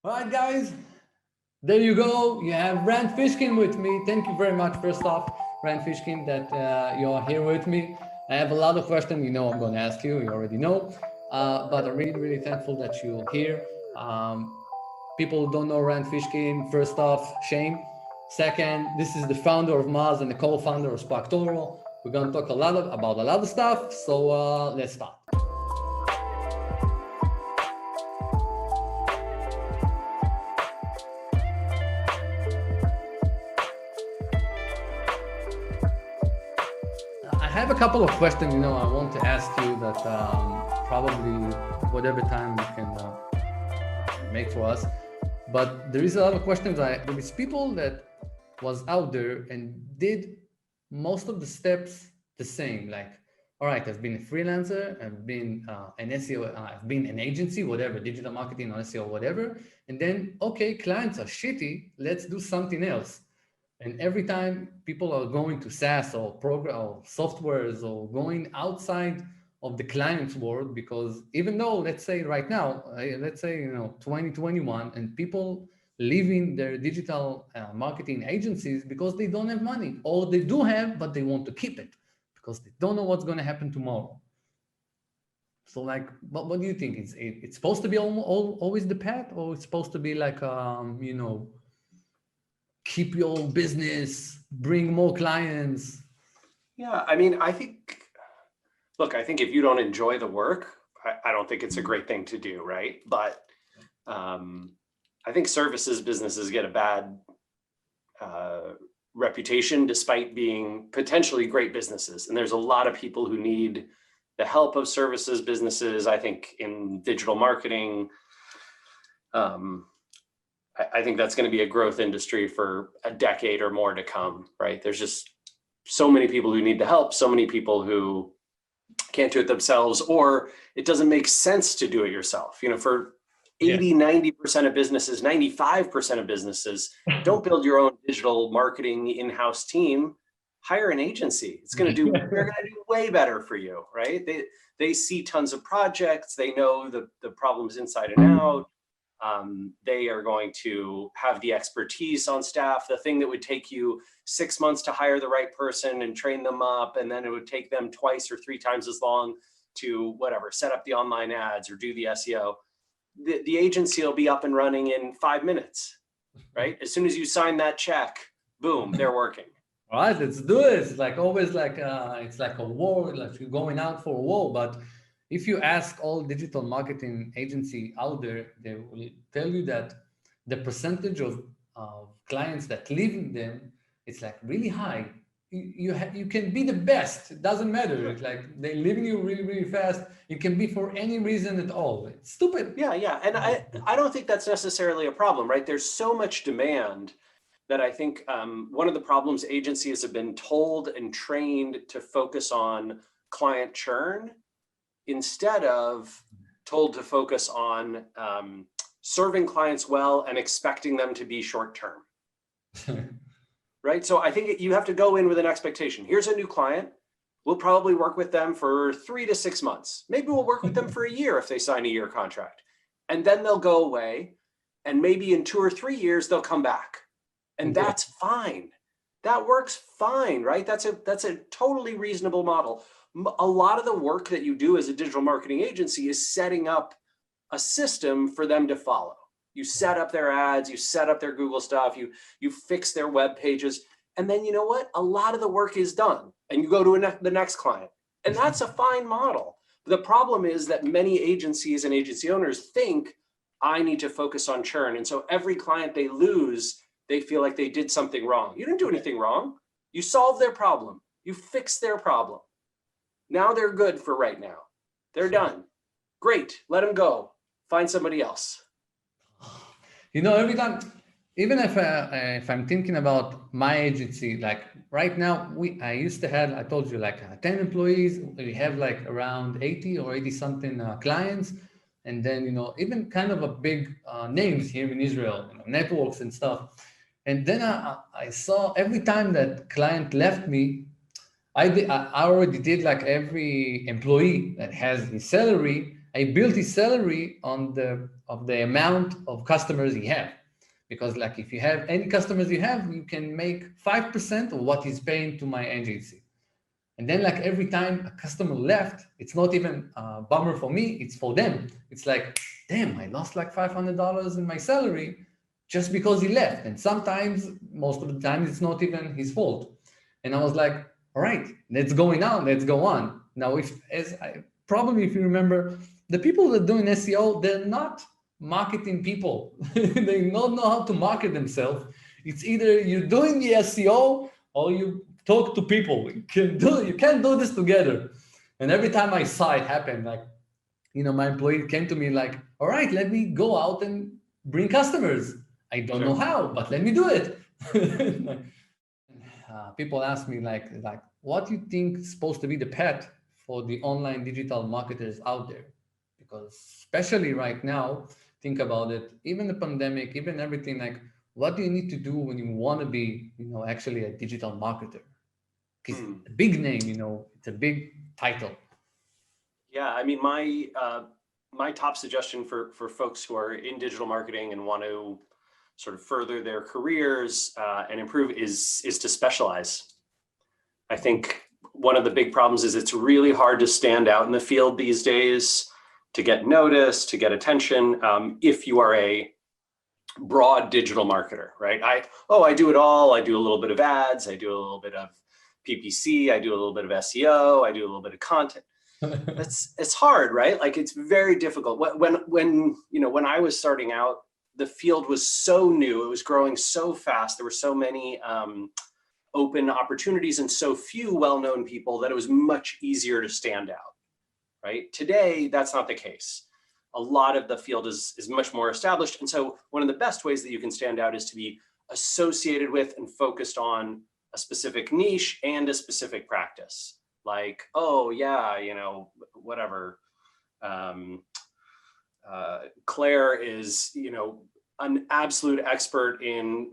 All right, guys, there you go. You have Rand Fishkin with me. Thank you very much, first off, Rand Fishkin, that you're here with me. I have a lot of questions, I'm going to ask you. You already know. But I'm really, really thankful that you're here. People who don't know Rand Fishkin, first off, shame. Second, this is the founder of Moz and the co-founder of SparkToro. We're going to talk about a lot of stuff. So let's start. I have a couple of questions, I want to ask you that probably whatever time you can make for us. But there is a lot of questions. There is people that was out there and did most of the steps the same. Like, all right, I've been a freelancer, I've been an SEO, I've been an agency, whatever, digital marketing or SEO, whatever. And then, okay, clients are shitty. Let's do something else. And every time people are going to SaaS or program or softwares or going outside of the client's world, because even though, let's say right now, 2021, and people leaving their digital marketing agencies because they don't have money, or they do have, but they want to keep it because they don't know what's going to happen tomorrow. So like, what do you think? It's supposed to be always the path, or it's supposed to be like, keep your own business, bring more clients? Yeah, I mean, I think if you don't enjoy the work, I don't think it's a great thing to do, right? But I think services businesses get a bad reputation despite being potentially great businesses. And there's a lot of people who need the help of services businesses. I think in digital marketing, I think that's going to be a growth industry for a decade or more to come, right? There's just so many people who need the help, so many people who can't do it themselves, or it doesn't make sense to do it yourself. For 90% of businesses, 95% of businesses, don't build your own digital marketing in-house team, hire an agency. They're going to do way better for you, right? They see tons of projects. They know the problems inside and out. They are going to have the expertise on staff. The thing that would take you 6 months to hire the right person and train them up, and then it would take them 2 or 3 times as long to set up the online ads or do the SEO. The agency will be up and running in 5 minutes, right? As soon as you sign that check, boom, they're working. All right, let's do it. It's like always like it's like a war, like you're going out for a war. But if you ask all digital marketing agency out there, they will tell you that the percentage of clients that live in them, it's like really high. You can be the best. It doesn't matter. It's like they live in you really, really fast. It can be for any reason at all. It's stupid. Yeah. And I don't think that's necessarily a problem, right? There's so much demand that I think one of the problems agencies have been told and trained to focus on client churn instead of told to focus on serving clients well and expecting them to be short-term. Right? So I think you have to go in with an expectation. Here's a new client. We'll probably work with them for 3 to 6 months. Maybe we'll work with them for a year if they sign a year contract. And then they'll go away. And maybe in 2 or 3 years, they'll come back. And that's fine. That works fine, right? That's a totally reasonable model. A lot of the work that you do as a digital marketing agency is setting up a system for them to follow. You set up their ads, you set up their Google stuff, you fix their web pages, and then you know what? A lot of the work is done, and you go to the next client, and that's a fine model. The problem is that many agencies and agency owners think I need to focus on churn, and so every client they lose, they feel like they did something wrong. You didn't do anything wrong. You solved their problem. You fixed their problem. Now they're good for right now. They're done. Great. Let them go. Find somebody else. Every time, even if I'm thinking about my agency, like right now, I used to have, I told you, like 10 employees. We have like around 80 or 80 something clients. And then, even kind of a big names here in Israel, networks and stuff. And then I saw every time that client left me, I already did like every employee that has his salary, I built his salary on the amount of customers he have. Because like if you have any customers you have, you can make 5% of what he's paying to my agency. And then like every time a customer left, it's not even a bummer for me, it's for them. It's like, damn, I lost like $500 in my salary just because he left. And sometimes, most of the time, it's not even his fault. And I was like, all right, let's go on. Now, if you remember, the people that are doing SEO, they're not marketing people. They don't know how to market themselves. It's either you're doing the SEO or you talk to people. You can't do this together. And every time I saw it happen, like, my employee came to me like, all right, let me go out and bring customers. I don't know how, but let me do it. People ask me like, what do you think is supposed to be the path for the online digital marketers out there? Because especially right now, think about it, even the pandemic, even everything, like, what do you need to do when you want to be, actually a digital marketer? Because a big name, it's a big title. Yeah, I mean, my top suggestion for folks who are in digital marketing and want to sort of further their careers and improve is to specialize. I think one of the big problems is it's really hard to stand out in the field these days, to get noticed, to get attention, if you are a broad digital marketer, right? I do it all. I do a little bit of ads. I do a little bit of PPC. I do a little bit of SEO. I do a little bit of content. It's hard, right? Like, it's very difficult. When I was starting out, the field was so new. It was growing so fast. There were so many open opportunities and so few well-known people that it was much easier to stand out, right? Today, that's not the case. A lot of the field is much more established. And so one of the best ways that you can stand out is to be associated with and focused on a specific niche and a specific practice. Like, oh yeah, whatever. Claire is, an absolute expert in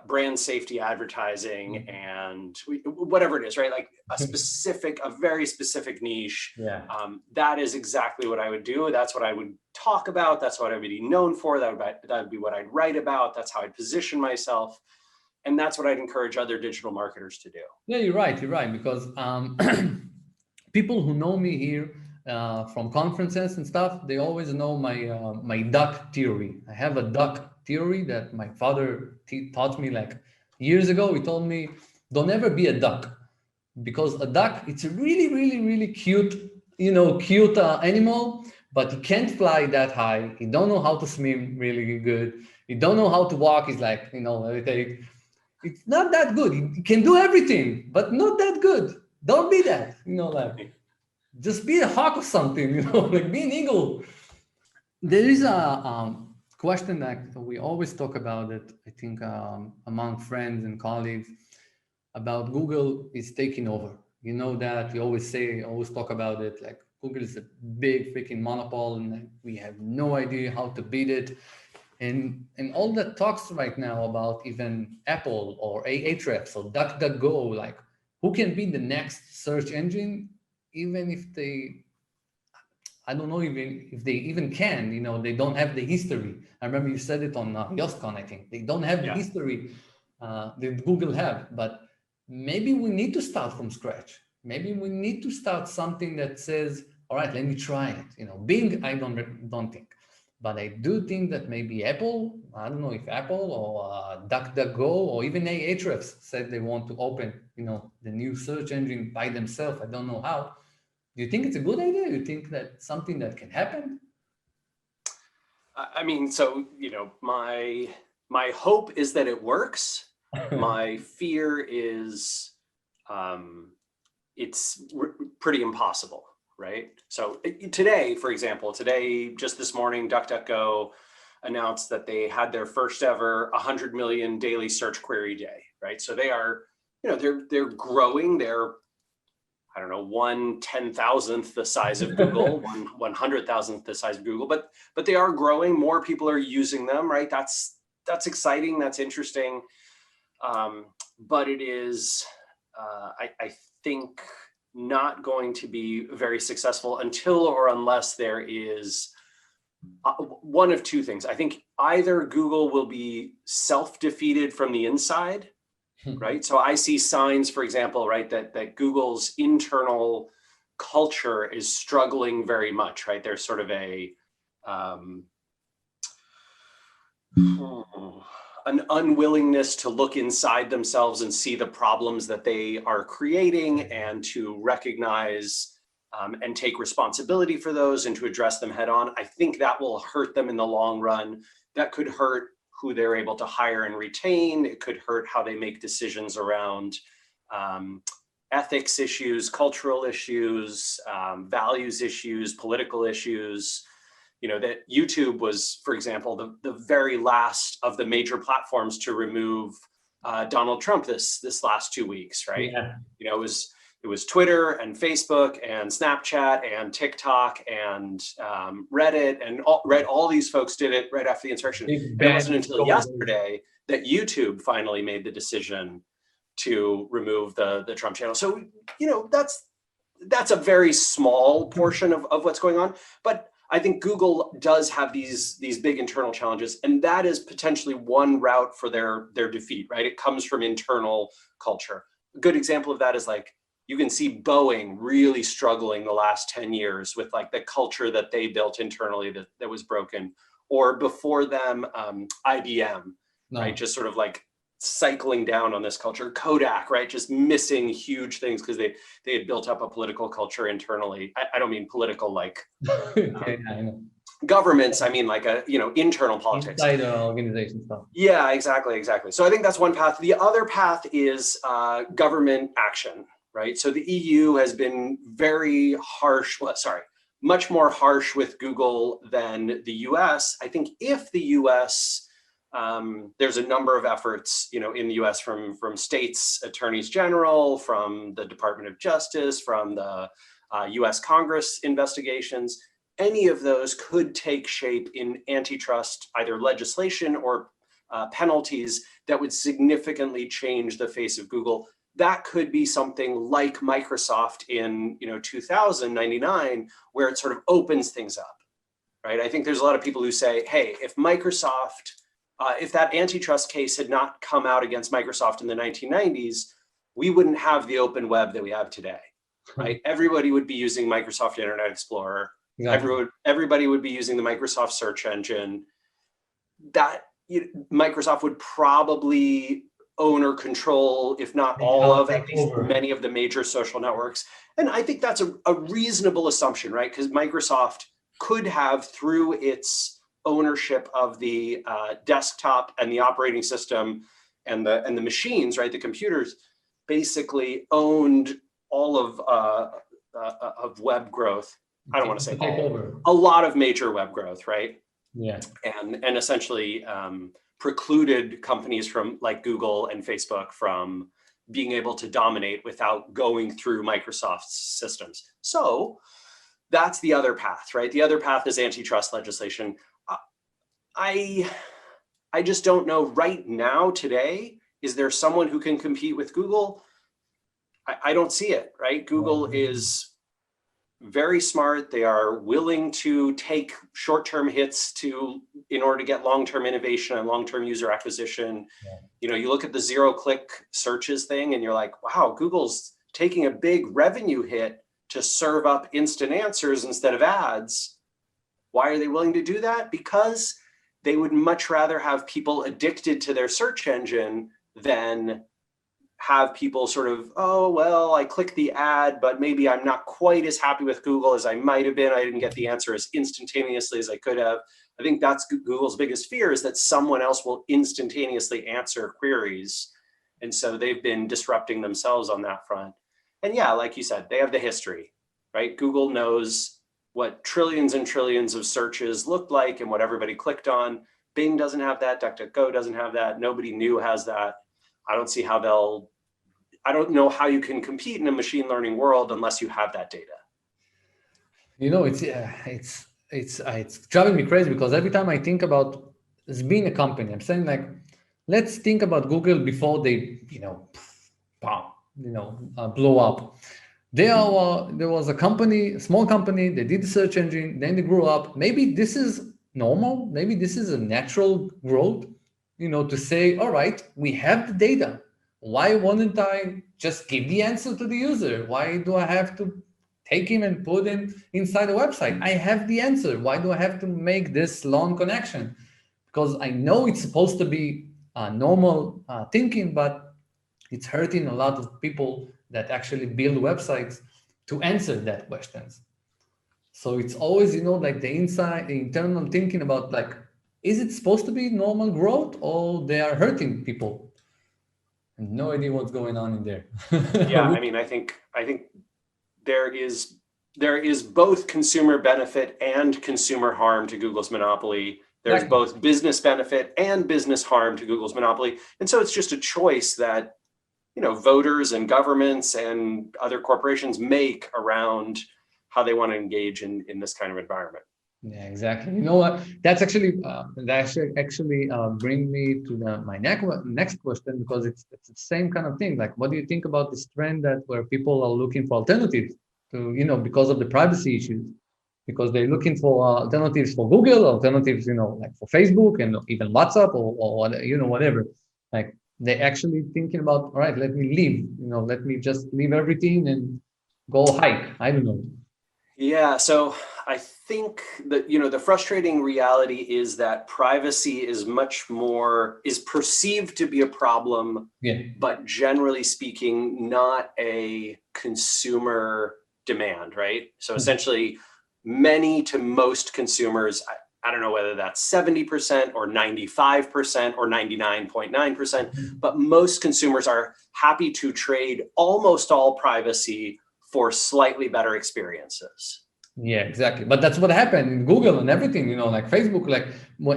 brand safety advertising and whatever it is, right? Like a very specific niche. Yeah. That is exactly what I would do. That's what I would talk about. That's what I would be known for. That would be what I'd write about. That's how I'd position myself. And that's what I'd encourage other digital marketers to do. Yeah, you're right. Because people who know me here from conferences and stuff, they always know my duck theory. I have a duck theory that my father taught me like years ago. He told me, don't ever be a duck, because a duck, it's a really, really, really cute, cute animal, but he can't fly that high. He don't know how to swim really good. He don't know how to walk. He's like, it's not that good. He can do everything, but not that good. Don't be that, just be a hawk or something, like be an eagle. There is a question that we always talk about it, I think, among friends and colleagues, about Google is taking over. That we always talk about it, like Google is a big freaking monopoly and we have no idea how to beat it. And all that talks right now about even Apple or Ahrefs or DuckDuckGo, like who can be the next search engine, even if I don't know even if they even can, they don't have the history. I remember you said it on YosCon, I think. They don't have the history that Google have, but maybe we need to start from scratch. Maybe we need to start something that says, all right, let me try it. Bing, I don't think. But I do think that maybe Apple, I don't know if Apple or DuckDuckGo or even Ahrefs said they want to open, the new search engine by themselves. I don't know how. Do you think it's a good idea? Do you think that something that can happen? I mean, so, my hope is that it works. My fear is it's pretty impossible. Right? So today, for example, just this morning, DuckDuckGo announced that they had their first ever 100 million daily search query day, right? So they are, they're growing. They're, I don't know, 1/10,000th the size of Google, 100,000th the size of Google, but they are growing. More people are using them, right? That's exciting. That's interesting. But it is, I think, not going to be very successful until or unless there is one of two things. I think either Google will be self-defeated from the inside, right? So I see signs, for example, right, that Google's internal culture is struggling very much, right? There's sort of an unwillingness to look inside themselves and see the problems that they are creating and to recognize and take responsibility for those and to address them head on. I think that will hurt them in the long run. That could hurt who they're able to hire and retain. It could hurt how they make decisions around ethics issues, cultural issues, values issues, political issues. You know, that YouTube was, for example, the very last of the major platforms to remove Donald Trump this last 2 weeks, right? Yeah. You know, it was Twitter and Facebook and Snapchat and TikTok and Reddit and all these folks did it right after the insurrection. And it wasn't until yesterday that YouTube finally made the decision to remove the Trump channel. So, you know, that's a very small portion of what's going on. But I think Google does have these big internal challenges, and that is potentially one route for their defeat, right? It comes from internal culture. A good example of that is like, you can see Boeing really struggling the last 10 years with like the culture that they built internally that was broken, or before them, IBM, right? Just sort of like cycling down on this culture. Kodak, right? Just missing huge things because they had built up a political culture internally. I don't mean political like I know. Governments. I mean like internal politics. Inside the organization stuff. Yeah, exactly. So I think that's one path. The other path is government action, right? So the EU has been very harsh. Much more harsh with Google than the US. I think if the US there's a number of efforts, in the U.S. from states, attorneys general, from the Department of Justice, from the U.S. Congress investigations. Any of those could take shape in antitrust, either legislation or penalties that would significantly change the face of Google. That could be something like Microsoft in 2099, where it sort of opens things up, right? I think there's a lot of people who say, hey, if Microsoft if that antitrust case had not come out against Microsoft in the 1990s, we wouldn't have the open web that we have today, right? Everybody would be using Microsoft Internet Explorer. Exactly. Everybody would be using the Microsoft search engine. Microsoft would probably own or control, if not all of, at least many of the major social networks. And I think that's a reasonable assumption, right? Because Microsoft could have, through its ownership of the desktop and the operating system and the machines, right, the computers, basically owned all of web growth. I don't want to say all, a lot of major web growth, right? Yeah. And essentially precluded companies from like Google and Facebook from being able to dominate without going through Microsoft's systems. So that's the other path, right? The other path is antitrust legislation. I just don't know right now, today, is there someone who can compete with Google? I don't see it, right? Google is very smart. They are willing to take short-term hits in order to get long-term innovation and long-term user acquisition. Yeah. You look at the zero-click searches thing and you're like, wow, Google's taking a big revenue hit to serve up instant answers instead of ads. Why are they willing to do that? Because they would much rather have people addicted to their search engine than have people sort of, oh, well, I clicked the ad, but maybe I'm not quite as happy with Google as I might have been. I didn't get the answer as instantaneously as I could have. I think that's Google's biggest fear, is that someone else will instantaneously answer queries. And so they've been disrupting themselves on that front. And yeah, like you said, they have the history, right? Google knows what trillions and trillions of searches looked like and what everybody clicked on. Bing doesn't have that. DuckDuckGo doesn't have that. Nobody new has that. I don't know how you can compete in a machine learning world unless you have that data. It's driving me crazy, because every time I think about this being a company, I'm saying like, let's think about Google before they, blow up. there was a company, a small company, they did the search engine, then they grew up. Maybe this is normal. Maybe this is a natural growth, to say, all right, we have the data. Why wouldn't I just give the answer to the user? Why do I have to take him and put him inside the website? I have the answer. Why do I have to make this long connection? Because I know it's supposed to be normal thinking, but it's hurting a lot of people that actually build websites to answer that questions. So it's always, like the internal thinking about like, is it supposed to be normal growth or they are hurting people? And no idea what's going on in there. Yeah, I mean, I think there is both consumer benefit and consumer harm to Google's monopoly. There's both business benefit and business harm to Google's monopoly. And so it's just a choice that, voters and governments and other corporations make around how they want to engage in this kind of environment. Yeah, exactly. You know what? That's actually bring me to my next question, because it's the same kind of thing. Like, what do you think about this trend where people are looking for alternatives to, because of the privacy issues? Because they're looking for alternatives for Google, alternatives, like for Facebook and even WhatsApp or whatever. Like, they're actually thinking about, all right, let me leave, let me just leave everything and go hike. I don't know. Yeah, so I think that, the frustrating reality is that privacy is perceived to be a problem, but generally speaking, not a consumer demand, right? So essentially, many to most consumers, I don't know whether that's 70% or 95% or 99.9%, but most consumers are happy to trade almost all privacy for slightly better experiences. Yeah, exactly. But that's what happened in Google and everything, like Facebook, like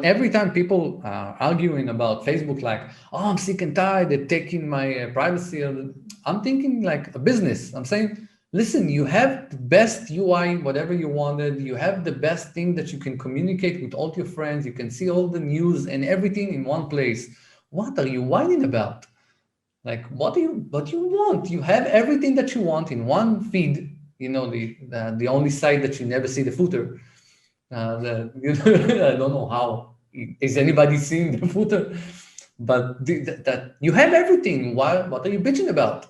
every time people are arguing about Facebook, like, oh, I'm sick and tired, they're taking my privacy. I'm thinking like a business. I'm saying, listen, you have the best UI, whatever you wanted. You have the best thing that you can communicate with all your friends. You can see all the news and everything in one place. What are you whining about? Like, what do you want? You have everything that you want in one feed. The only site that you never see the footer. I don't know how. Is anybody seeing the footer? But that you have everything. What are you bitching about?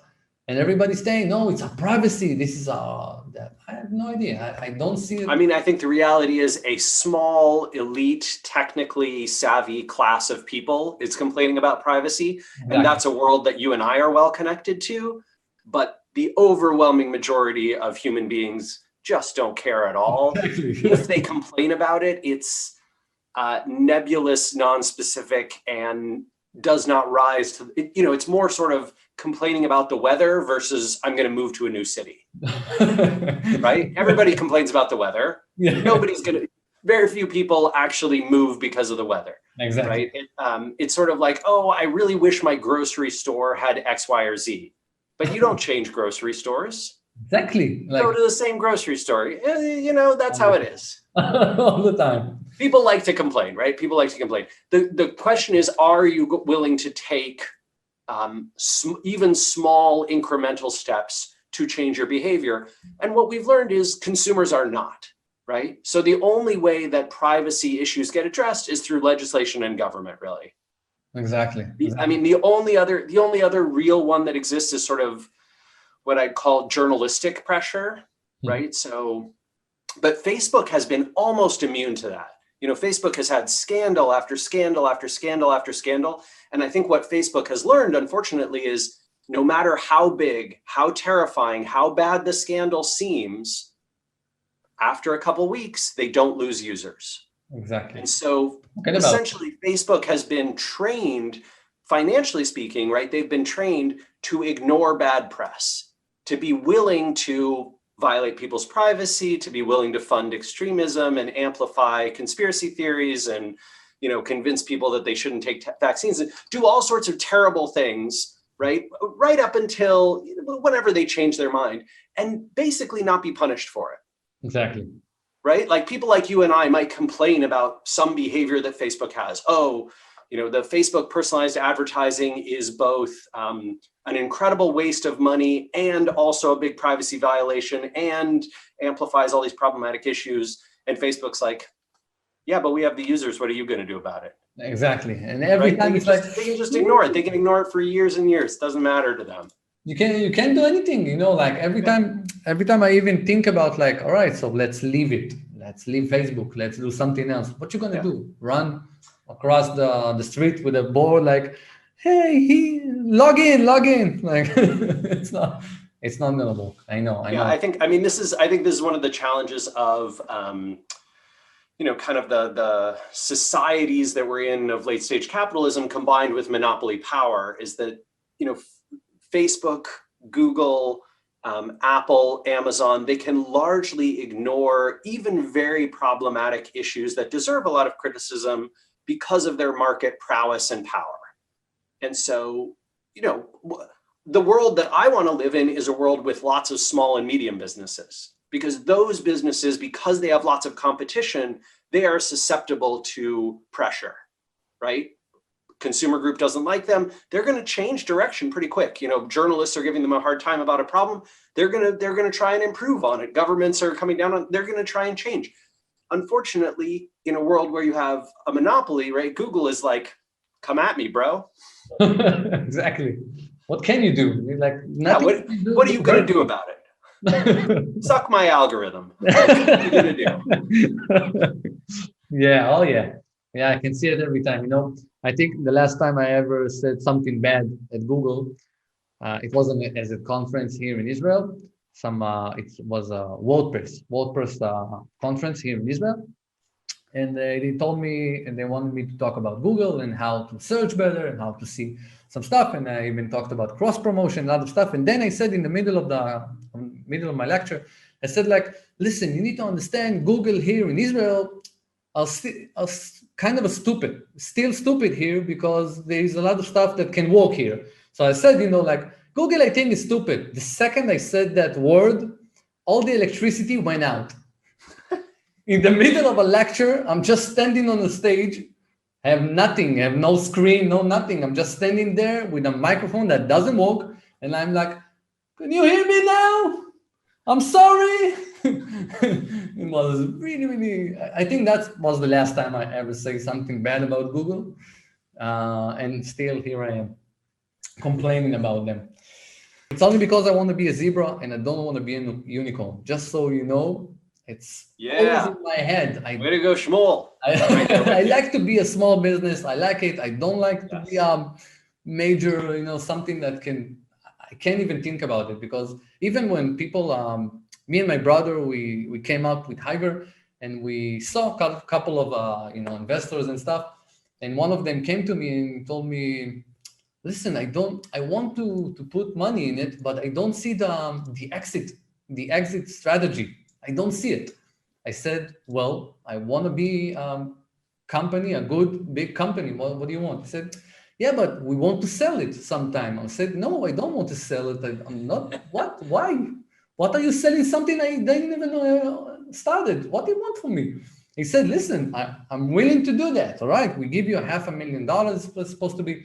And everybody's saying, no, it's our privacy. This is our. I have no idea. I don't see it. I mean, I think the reality is a small, elite, technically savvy class of people is complaining about privacy. Exactly. And that's a world that you and I are well connected to. But the overwhelming majority of human beings just don't care at all. Exactly. If they complain about it, it's nebulous, non-specific, and does not rise to, it's more sort of complaining about the weather versus I'm going to move to a new city, right? Everybody complains about the weather. Yeah. Very few people actually move because of the weather. Exactly. Right? It's sort of like, oh, I really wish my grocery store had X, Y, or Z. But you don't change grocery stores. Exactly. Go to the same grocery store. That's how it is. All the time. People like to complain, right? People like to complain. The question is, are you willing to take even small incremental steps to change your behavior? And what we've learned is consumers are not, right? So the only way that privacy issues get addressed is through legislation and government, really. Exactly. I mean, the only other real one that exists is sort of what I'd call journalistic pressure, right? So, but Facebook has been almost immune to that. Facebook has had scandal after scandal after scandal after scandal. And I think what Facebook has learned, unfortunately, is no matter how big, how terrifying, how bad the scandal seems, after a couple of weeks, they don't lose users. Exactly. And so essentially Facebook has been trained, financially speaking, right? They've been trained to ignore bad press, to be willing to violate people's privacy, to be willing to fund extremism and amplify conspiracy theories and, convince people that they shouldn't take vaccines and do all sorts of terrible things, right? Right up until whenever they change their mind and basically not be punished for it. Exactly. Right? Like people like you and I might complain about some behavior that Facebook has. Oh, the Facebook personalized advertising is both an incredible waste of money and also a big privacy violation and amplifies all these problematic issues. And Facebook's like, yeah, but we have the users. What are you going to do about it? Exactly. And every time they can just ignore it. They can ignore it for years and years. It doesn't matter to them. You can't do anything, like every time I even think about like, all right, so let's leave it. Let's leave Facebook. Let's do something else. What you gonna do? Run across the street with a board like, hey, log in. Like it's not gonna work. I know. I think this is one of the challenges of kind of the societies that we're in of late stage capitalism combined with monopoly power is that, Facebook, Google, Apple, Amazon, they can largely ignore even very problematic issues that deserve a lot of criticism because of their market prowess and power. And so, the world that I want to live in is a world with lots of small and medium businesses, because those businesses, because they have lots of competition, they are susceptible to pressure, right? Consumer group doesn't like them, they're going to change direction pretty quick. Journalists are giving them a hard time about a problem. They're going to try and improve on it. Governments are coming down on, they're going to try and change. Unfortunately, in a world where you have a monopoly, right? Google is like, come at me, bro. Exactly. What can you do? Like, nothing. Yeah, what are you going to do about it? Suck my algorithm. What are you going to do? Yeah. Oh, yeah. Yeah, I can see it every time. I think the last time I ever said something bad at Google, it wasn't as a conference here in Israel. It was a WordPress conference here in Israel. And they told me, and they wanted me to talk about Google and how to search better and how to see some stuff. And I even talked about cross promotion, a lot of stuff. And then I said in the middle of my lecture, I said like, listen, you need to understand Google here in Israel are kind of still stupid here, because there is a lot of stuff that can work here. So I said, like Google, I think is stupid. The second I said that word, all the electricity went out. In the middle of a lecture, I'm just standing on the stage, I have nothing, I have no screen, no nothing. I'm just standing there with a microphone that doesn't work. And I'm like, can you hear me now? I'm sorry. It was really, really, I think that was the last time I ever say something bad about Google. And still here I am complaining about them. It's only because I want to be a zebra and I don't want to be a unicorn. Just so you know, it's always in my head. Way to go, Shmuel. I like to be a small business. I like it. I don't like to be a major, something that I can't even think about it, because even when people, me and my brother, we came up with Hiver and we saw a couple of, investors and stuff. And one of them came to me and told me, listen, I want to put money in it, but I don't see the exit strategy. I don't see it. I said, well, I want to be a good, big company. What do you want? He said, yeah, but we want to sell it sometime. I said, no, I don't want to sell it. I'm not, what, why? What are you selling something I didn't even started? What do you want from me? He said, listen, I'm willing to do that. All right, we give you $500,000, it's supposed to be.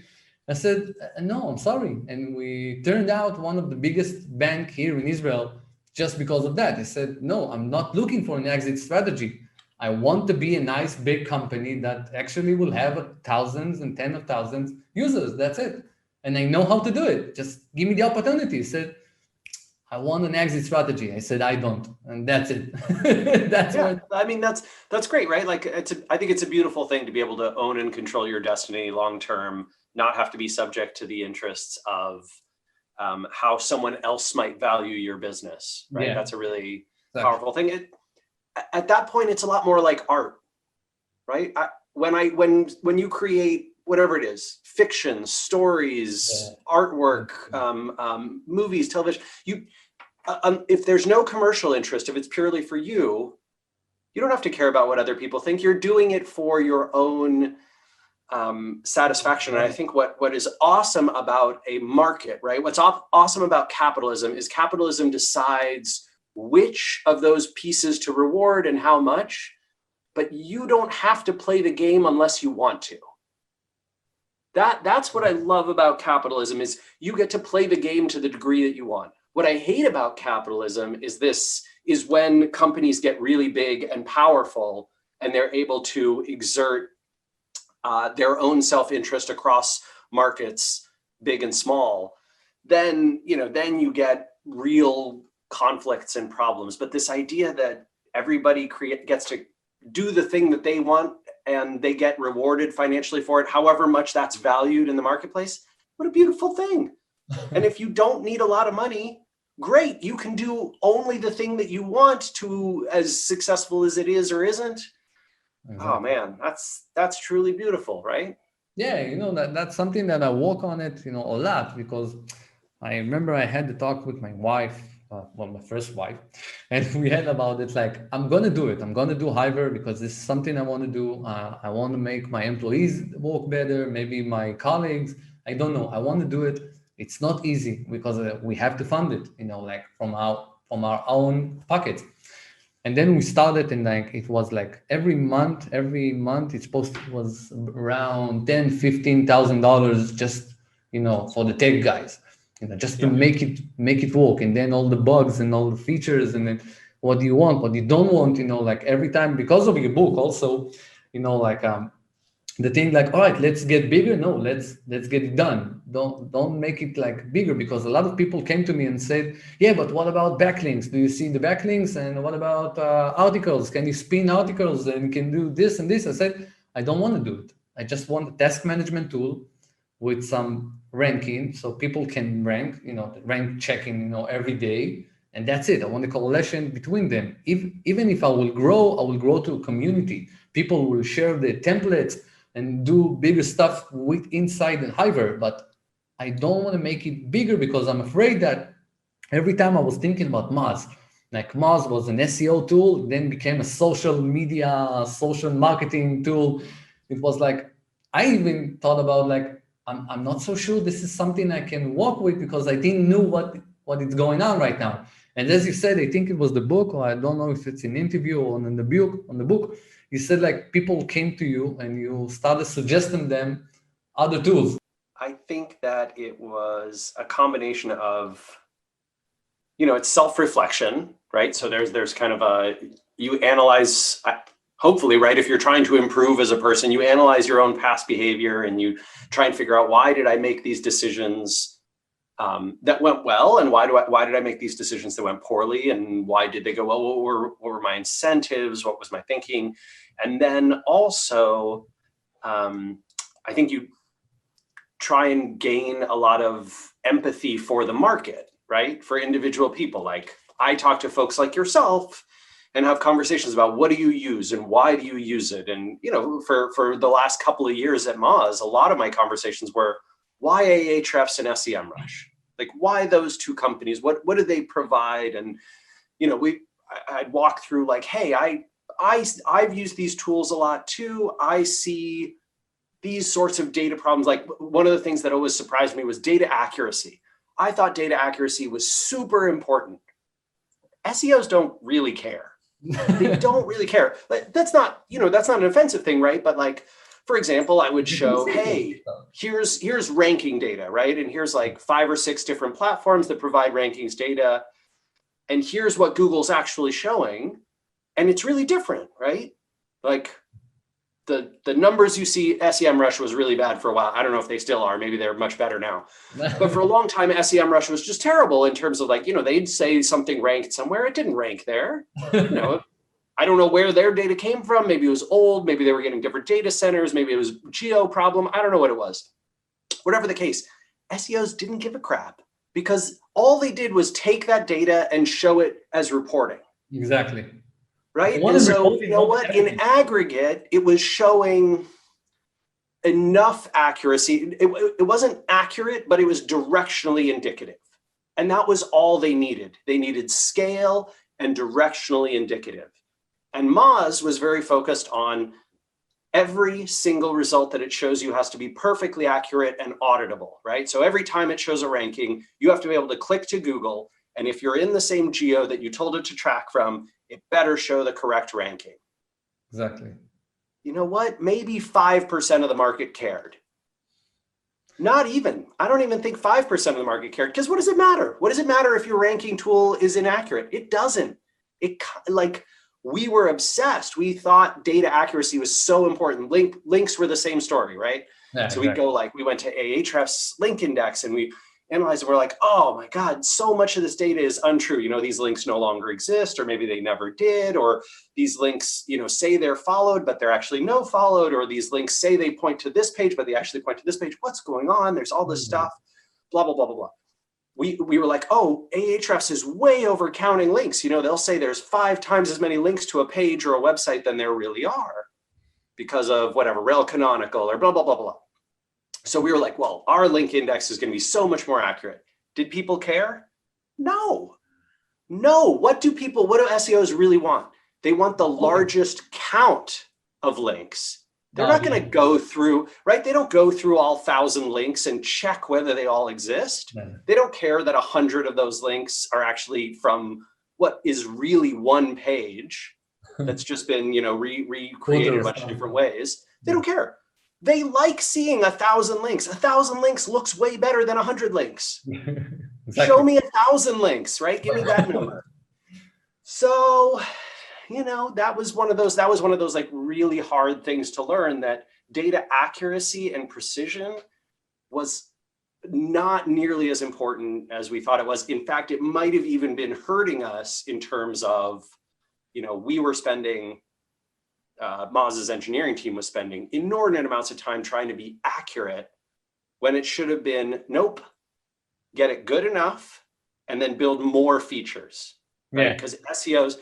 I said, no, I'm sorry. And we turned out one of the biggest bank here in Israel just because of that. I said, no, I'm not looking for an exit strategy. I want to be a nice big company that actually will have thousands and tens of thousands users. That's it. And I know how to do it. Just give me the opportunity. He said, I want an exit strategy. I said, I don't. And that's it. That's great, right? Like, I think it's a beautiful thing to be able to own and control your destiny long-term, not have to be subject to the interests of how someone else might value your business, right? That's a really powerful thing. At that point, it's a lot more like art, right? When you create whatever it is, fiction, stories, artwork, movies, television, if there's no commercial interest, if it's purely for you, you don't have to care about what other people think. You're doing it for your own satisfaction. And I think what is awesome about a market, right? What's awesome about capitalism is capitalism decides which of those pieces to reward and how much, but you don't have to play the game unless you want to. That's what I love about capitalism is you get to play the game to the degree that you want. What I hate about capitalism is when companies get really big and powerful and they're able to exert their own self-interest across markets, big and small. Then you get real conflicts and problems. But this idea that everybody gets to do the thing that they want and they get rewarded financially for it, however much that's valued in the marketplace, what a beautiful thing. And if you don't need a lot of money, great, you can do only the thing that you want to, as successful as it is or isn't. Exactly. Oh man, that's truly beautiful, right? Yeah, that's something that I work on it, a lot, because I remember I had the talk with my wife, my first wife, and we had about it, like, I'm going to do it. I'm going to do Hiver because this is something I want to do. I want to make my employees work better, maybe my colleagues. I don't know. I want to do it. It's not easy because we have to fund it, like from our own pockets. And then we started, and like it was like every month it was around $10,000-$15,000 just for the tech guys, just to make it work. And then all the bugs and all the features, and then what do you want, what you don't want, like every time, because of your book also, like the thing, like, all right, let's get bigger. No, let's get it done. Don't make it like bigger, because a lot of people came to me and said, yeah, but what about backlinks? Do you see the backlinks? And what about articles? Can you spin articles and can do this and this? I said, I don't want to do it. I just want a task management tool with some ranking, so people can rank, rank checking, every day. And that's it. I want a correlation between them. Even if I will grow to a community. People will share the templates and do bigger stuff with inside the Hiver, but I don't want to make it bigger because I'm afraid that every time I was thinking about Moz, like Moz was an SEO tool, then became a social media, social marketing tool. It was like, I even thought about like, I'm not so sure this is something I can work with, because I didn't know what is going on right now. And as you said, I think it was the book, or I don't know if it's an interview or on the book, you said like people came to you and you started suggesting them other tools. I think that it was a combination of, it's self-reflection, right? So there's kind of you analyze, hopefully, right? If you're trying to improve as a person, you analyze your own past behavior and you try and figure out, why did I make these decisions that went well, and why did I make these decisions that went poorly, and why did they go well? What were my incentives? What was my thinking? And then also, I think you try and gain a lot of empathy for the market, right? For individual people. Like, I talk to folks like yourself and have conversations about, what do you use and why do you use it? And, for the last couple of years at Moz, a lot of my conversations were, why Ahrefs and SEMrush? Like, why those two companies? What do they provide? And, I'd walk through like, hey, I've used these tools a lot too. I see these sorts of data problems. Like, one of the things that always surprised me was data accuracy. I thought data accuracy was super important. SEOs don't really care. They don't really care. That's not an offensive thing, right? But like, for example, I would show, hey, here's ranking data, right? And here's like 5 or 6 different platforms that provide rankings data. And here's what Google's actually showing. And it's really different, right? Like, the numbers you see, SEMrush was really bad for a while. I don't know if they still are. Maybe they're much better now. But for a long time, SEMrush was just terrible in terms of like, they'd say something ranked somewhere. It didn't rank there. I don't know where their data came from. Maybe it was old. Maybe they were getting different data centers. Maybe it was geo problem. I don't know what it was. Whatever the case, SEOs didn't give a crap, because all they did was take that data and show it as reporting. Exactly. Right. And so, in aggregate, it was showing enough accuracy. It wasn't accurate, but it was directionally indicative. And that was all they needed. They needed scale and directionally indicative. And Moz was very focused on every single result that it shows you has to be perfectly accurate and auditable, right? So every time it shows a ranking, you have to be able to click to Google. And if you're in the same geo that you told it to track from, it better show the correct ranking. Exactly. You know what? Maybe 5% of the market cared. Not even. I don't even think 5% of the market cared, because what does it matter? What does it matter if your ranking tool is inaccurate? It doesn't. We were obsessed. We thought data accuracy was so important. Links were the same story, right? Yeah, So exactly. we went to Ahrefs link index and we analyzed it. We're like, oh my God, so much of this data is untrue. These links no longer exist, or maybe they never did, or these links, say they're followed, but they're actually no followed, or these links say they point to this page, but they actually point to this page. What's going on? There's all this stuff, blah, blah, blah, blah, blah. We were like, oh, Ahrefs is way over counting links. They'll say there's 5 times as many links to a page or a website than there really are because of whatever, rel canonical or blah, blah, blah, blah. So we were like, well, our link index is going to be so much more accurate. Did people care? No. What do SEOs really want? They want the largest count of links. They're not going to go through, right? They don't go through all 1,000 links and check whether they all exist. No. They don't care that 100 of those links are actually from what is really one page that's just been, recreated a bunch of different ways. They don't care. They like seeing 1,000 links. 1,000 links looks way better than 100 links. Exactly. Show me 1,000 links, right? Give me that number. So, that was one of those like really hard things to learn, that data accuracy and precision was not nearly as important as we thought it was. In fact, it might have even been hurting us in terms of, we were spending, Moz's engineering team was spending inordinate amounts of time trying to be accurate when it should have been, nope, get it good enough and then build more features. Right? Because SEOs,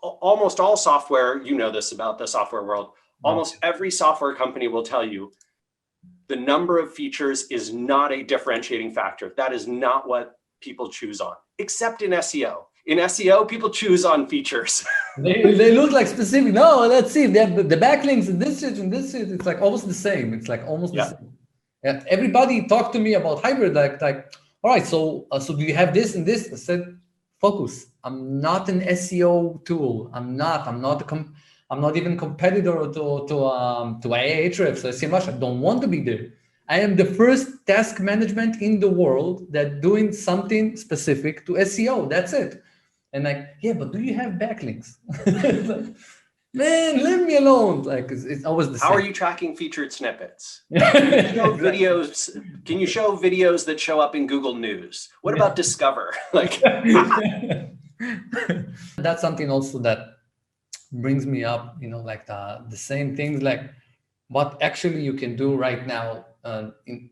almost all software, this about the software world, almost every software company will tell you the number of features is not a differentiating factor. That is not what people choose on, except in SEO. In SEO, people choose on features. they look like specific. No, let's see. They have the backlinks in this and this. It's like almost the same. It's like almost the same. Yeah. Everybody talked to me about hybrid. Like, all right. So do you have this and this? I said, focus. I'm not an SEO tool. I'm not even competitor to Ahrefs. I say much. I don't want to be there. I am the first task management in the world that doing something specific to SEO. That's it. And but do you have backlinks? Man, leave me alone. It's always the same. How are you tracking featured snippets? Can you show videos that show up in Google News? What about Discover? That's something also that brings me up, the same things, like what actually you can do right now,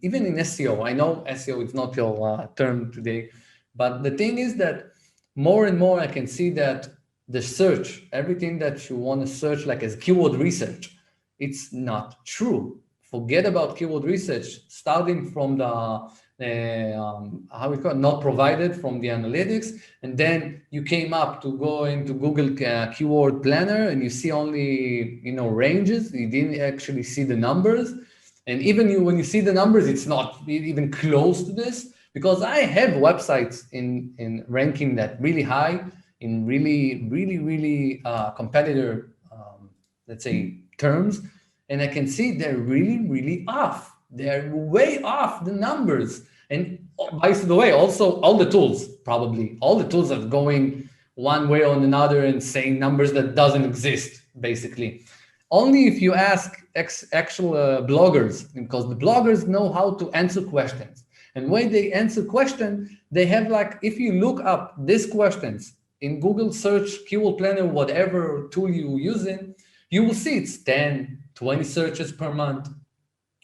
even in SEO. I know SEO is not your term today, but the thing is that more and more I can see that the search, everything that you want to search like as keyword research, it's not true. Forget about keyword research, starting from the not provided from the analytics, and then you came up to go into Google keyword planner and you see only ranges. You didn't actually see the numbers, and even when you see the numbers, it's not even close to this, because I have websites in ranking that really high in really competitor let's say terms, and I can see they're really off. They're way off the numbers. And by the way, also all the tools are going one way or another and saying numbers that doesn't exist, basically. Only if you ask actual bloggers, because the bloggers know how to answer questions. And when they answer questions, they have if you look up these questions in Google search, keyword planner, whatever tool you're using, you will see it's 10, 20 searches per month.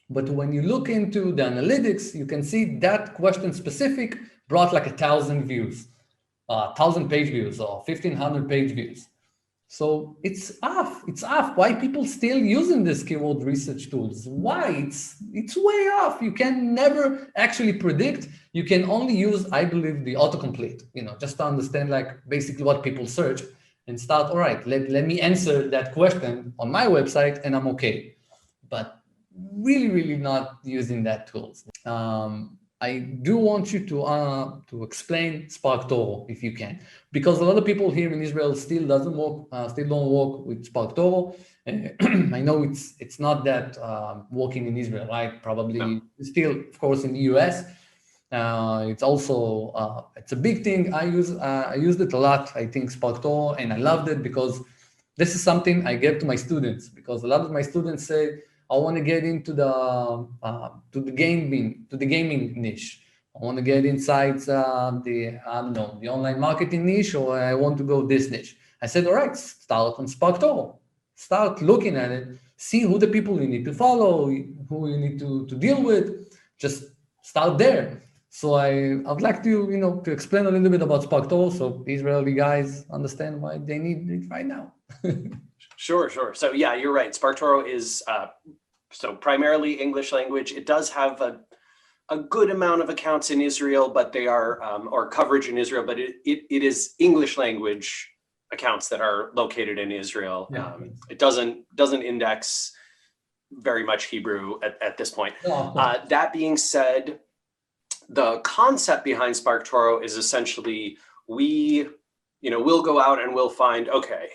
But when you look into the analytics, you can see that question specific brought 1,000 views, 1,000 page views, or 1,500 page views. So it's off. It's off. Why people still using this keyword research tools? Why? It's way off. You can never actually predict. You can only use, I believe, the autocomplete, just to understand basically what people search and start, all right, let me answer that question on my website and I'm okay. But really not using that tools. I do want you to explain SparkToro if you can, because a lot of people here in Israel still don't work with SparkToro. I know it's not that working in Israel, right? Probably No. still, of course, in the US. It's also it's a big thing. I used it a lot. I think SparkToro, and I loved it because this is something I give to my students, because a lot of my students say, I want to get into the gaming niche. I want to get inside the online marketing niche, or I want to go this niche. I said, all right, start on SparkToro. Start looking at it, see who the people you need to follow, who you need to deal with. Just start there. So I'd like to explain a little bit about SparkToro, so Israeli guys understand why they need it right now. Sure. So yeah, you're right. SparkToro is so primarily English language. It does have a good amount of accounts in Israel, but they are or coverage in Israel, but it is English language accounts that are located in Israel. Yeah. It doesn't index very much Hebrew at this point. No, that being said, the concept behind SparkToro is essentially we'll go out and we'll find, okay,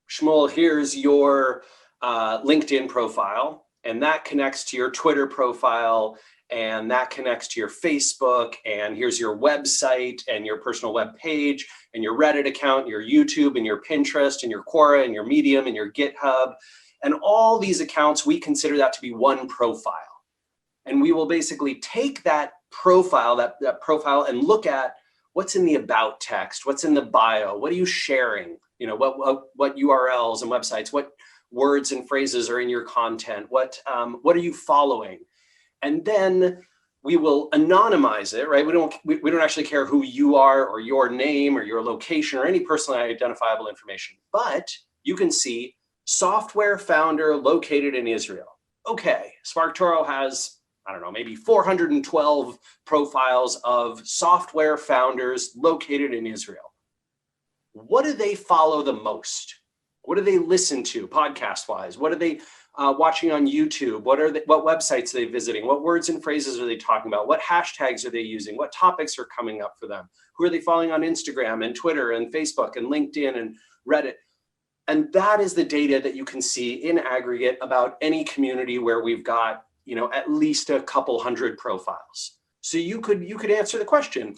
Shmuel, here's your LinkedIn profile, and that connects to your Twitter profile, and that connects to your Facebook, and here's your website and your personal web page and your Reddit account, your YouTube and your Pinterest and your Quora and your Medium and your GitHub. And all these accounts, we consider that to be one profile. And we will basically take that profile, that profile, and look at what's in the about text, what's in the bio, what are you sharing, what URLs and websites, what words and phrases are in your content, what are you following? And then we will anonymize it, right? We don't actually care who you are or your name or your location or any personally identifiable information, but you can see software founder located in Israel. Okay, SparkToro has, I don't know, maybe 412 profiles of software founders located in Israel. What do they follow the most? What do they listen to podcast-wise? What are they watching on YouTube? What websites are they visiting? What words and phrases are they talking about? What hashtags are they using? What topics are coming up for them? Who are they following on Instagram and Twitter and Facebook and LinkedIn and Reddit? And that is the data that you can see in aggregate about any community where we've got, at least a couple hundred profiles. So you could answer the question,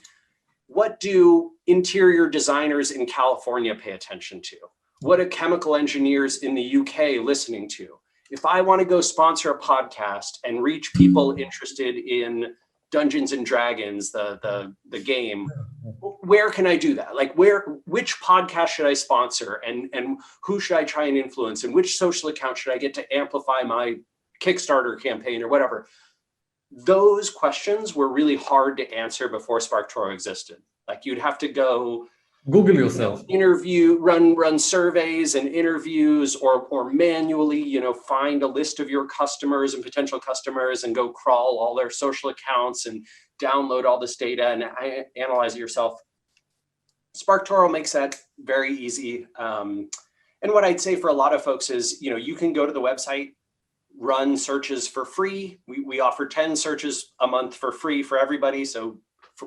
what do interior designers in California pay attention to? What are chemical engineers in the UK listening to? If I want to go sponsor a podcast and reach people interested in Dungeons and Dragons, the game, where can I do that? Like which podcast should I sponsor, and who should I try and influence, and which social account should I get to amplify my Kickstarter campaign or whatever? Those questions were really hard to answer before SparkToro existed. Like you'd have to go Google yourself, interview, run surveys and interviews, or manually, find a list of your customers and potential customers and go crawl all their social accounts and download all this data and analyze it yourself. SparkToro makes that very easy. And what I'd say for a lot of folks is, you can go to the website, run searches for free. We offer 10 searches a month for free for everybody. So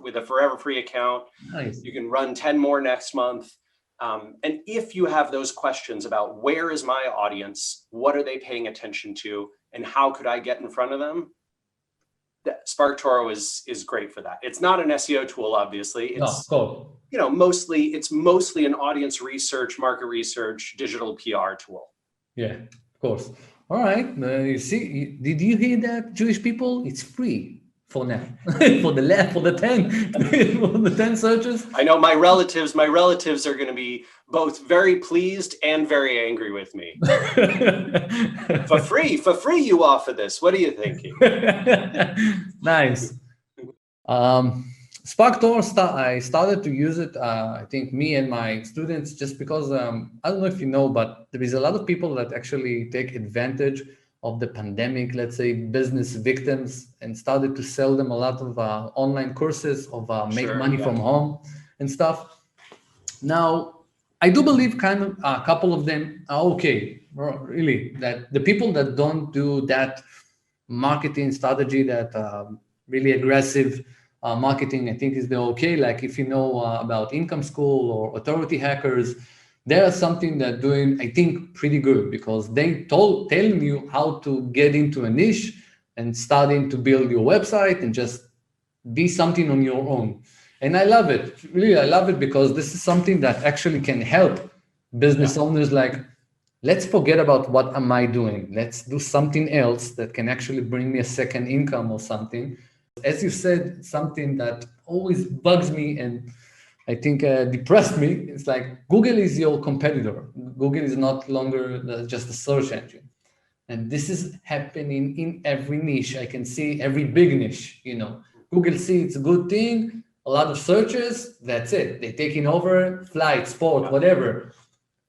with a forever free account, nice. You can run 10 more next month. And if you have those questions about where is my audience, what are they paying attention to, and how could I get in front of them, SparkToro is great for that. It's not an SEO tool, obviously. It's mostly an audience research, market research, digital PR tool. Yeah, of course. All right. You see, did you hear that, Jewish people? It's free for now. for the 10 searches. I know my relatives are going to be both very pleased and very angry with me. For free, you offer this. What are you thinking? Nice. SparkToro, I started to use it, I think me and my students, just because, I don't know if you know, but there is a lot of people that actually take advantage of the pandemic, let's say business victims, and started to sell them a lot of online courses of make money from home and stuff. Now, I do believe kind of a couple of them are okay, really, that the people that don't do that marketing strategy, that really aggressive marketing, I think is the okay. Like if you know about Income School or Authority Hackers, they are something that doing, I think, pretty good because they telling you how to get into a niche and starting to build your website and just be something on your own. And I love it. Really, I love it because this is something that actually can help business owners like, let's forget about what am I doing. Let's do something else that can actually bring me a second income or something. As you said, something that always bugs me and I think depressed me. It's like Google is your competitor. Google is not longer just a search engine. And this is happening in every niche. I can see every big niche, Google see it's a good thing, a lot of searches, that's it. They're taking over flight, sport, whatever.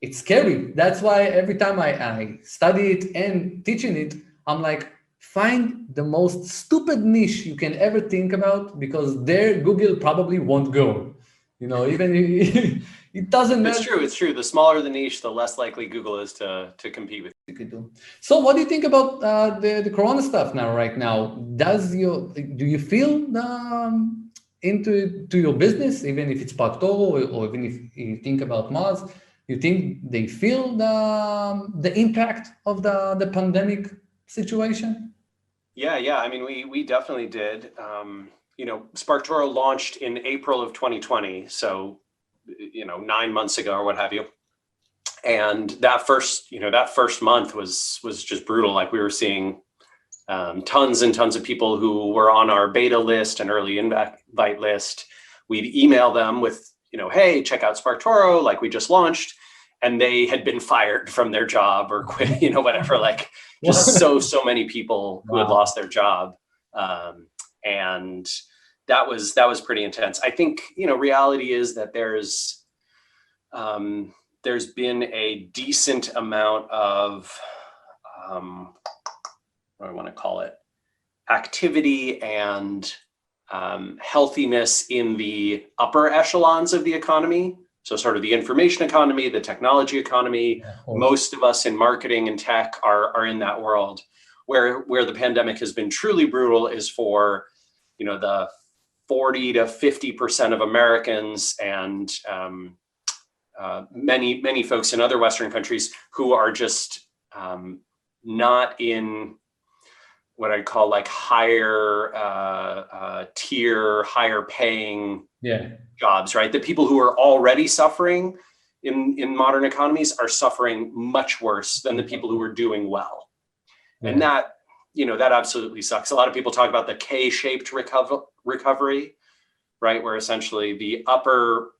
It's scary. That's why every time I study it and teaching it, I'm like, find the most stupid niche you can ever think about because there Google probably won't go. Even it doesn't matter. It's true. The smaller the niche, the less likely Google is to compete with. You could do. So what do you think about the Corona stuff right now? Do you feel into your business, even if it's SparkToro or even if you think about Moz, you think they feel the impact of the pandemic situation? Yeah. I mean, we definitely did. SparkToro launched in April of 2020, so 9 months ago or what have you. And that first month was just brutal. Like we were seeing tons and tons of people who were on our beta list and early invite list. We'd email them with, hey, check out SparkToro, like we just launched, and they had been fired from their job or quit, whatever, like just so many people who had lost their job. And that was pretty intense. I think, reality is that there's been a decent amount of, what do I want to call it, activity and healthiness in the upper echelons of the economy. So sort of the information economy, the technology economy, most of us in marketing and tech are in that world. Where the pandemic has been truly brutal is for, the 40 to 50% of Americans and many folks in other Western countries who are just not in what I'd call like higher tier, higher paying jobs, right? The people who are already suffering in modern economies are suffering much worse than the people who are doing well. And that absolutely sucks. A lot of people talk about the K-shaped recovery, right? Where essentially the upper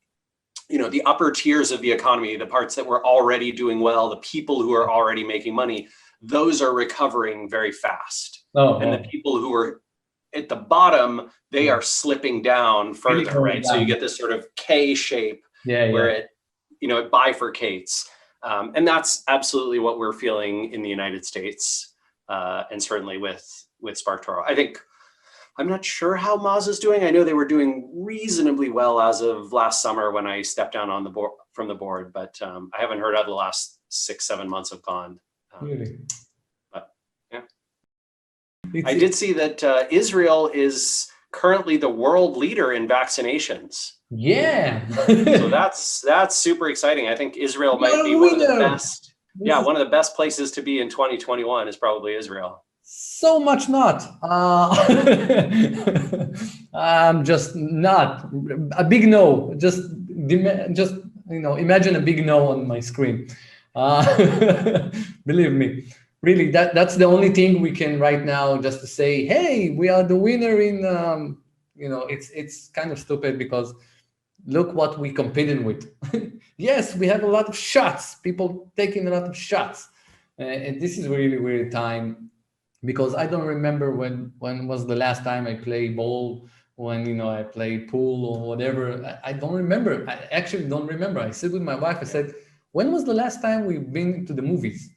tiers of the economy, the parts that were already doing well, the people who are already making money, those are recovering very fast. And the people who are at the bottom, they are slipping down further, right? So you get this sort of K shape where it bifurcates. And that's absolutely what we're feeling in the United States. And certainly with SparkToro. I'm not sure how Moz is doing. I know they were doing reasonably well as of last summer when I stepped down on the board from the board, but I haven't heard how the last 6-7 months have gone. Really? But yeah. I did see that Israel is currently the world leader in vaccinations. Yeah. So that's super exciting. I think Israel might be one of the best. Yeah, one of the best places to be in 2021 is probably Israel. So much not. I'm just not. A big no. Just imagine a big no on my screen. Believe me. Really, that's the only thing we can right now just to say, hey, we are the winner in, it's kind of stupid because look what we competed with. Yes, we have a lot of shots, people taking a lot of shots. And this is really weird time because I don't remember when was the last time I played ball, when, I played pool or whatever. I don't remember. I actually don't remember. I sit with my wife, I said, when was the last time we've been to the movies?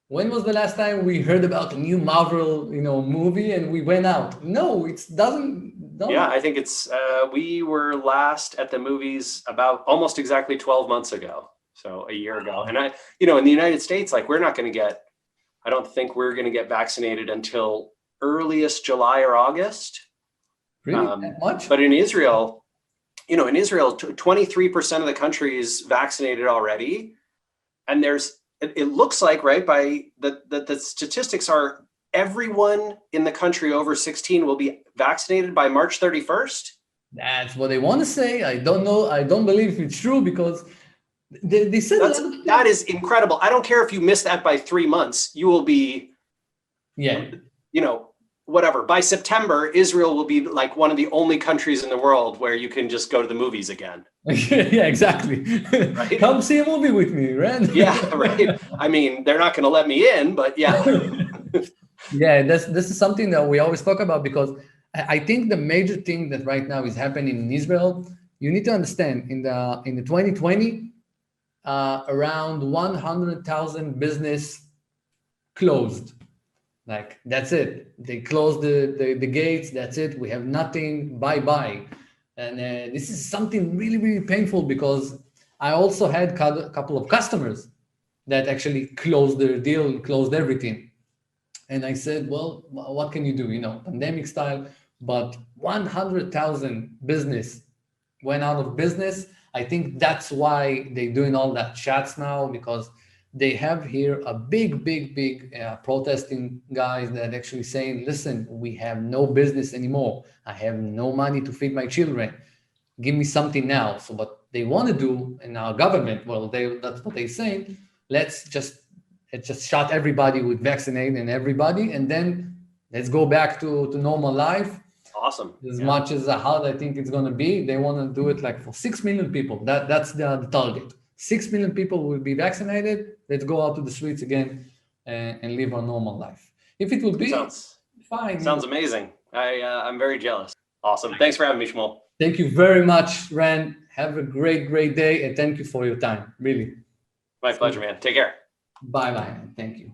When was the last time we heard about a new Marvel, movie and we went out? No, it doesn't. Yeah, I think it's, we were last at the movies about almost exactly 12 months ago. So a year ago. And in the United States, like I don't think we're going to get vaccinated until earliest July or August. Really? That much? But in Israel, 23% of the country is vaccinated already. And it looks like, right, by the statistics are everyone in the country over 16 will be vaccinated by March 31st. That's what they want to say. I don't know. I don't believe it's true because they said that is incredible. I don't care if you miss that by 3 months. You will be, whatever. By September, Israel will be like one of the only countries in the world where you can just go to the movies again. Yeah, exactly. Right? Come see a movie with me, Rand. Yeah, right. I mean, they're not going to let me in, but yeah. Yeah, this is something that we always talk about because I think the major thing that right now is happening in Israel, you need to understand in the 2020, around 100,000 business closed. Like, that's it. They closed the gates. That's it. We have nothing. Bye-bye. And this is something really, really painful because I also had a couple of customers that actually closed their deal and closed everything. And I said, well, what can you do? Pandemic style. But 100,000 business went out of business. I think that's why they're doing all that chats now, because they have here a big protesting guys that actually saying, listen, we have no business anymore. I have no money to feed my children. Give me something now. So what they want to do in our government, well, that's what they're saying. Let's just shut everybody with vaccinating everybody. And then let's go back to normal life. Awesome. As much as hard I think it's going to be, they want to do it like for 6 million people. That's the target. 6 million people will be vaccinated. Let's go out to the streets again and live our normal life. If it will be, fine. Sounds amazing. I'm very jealous. Awesome. Thanks for having me, Shmuel. Thank you very much, Rand. Have a great day. And thank you for your time. Really. My pleasure, man. Take care. Bye-bye. Thank you.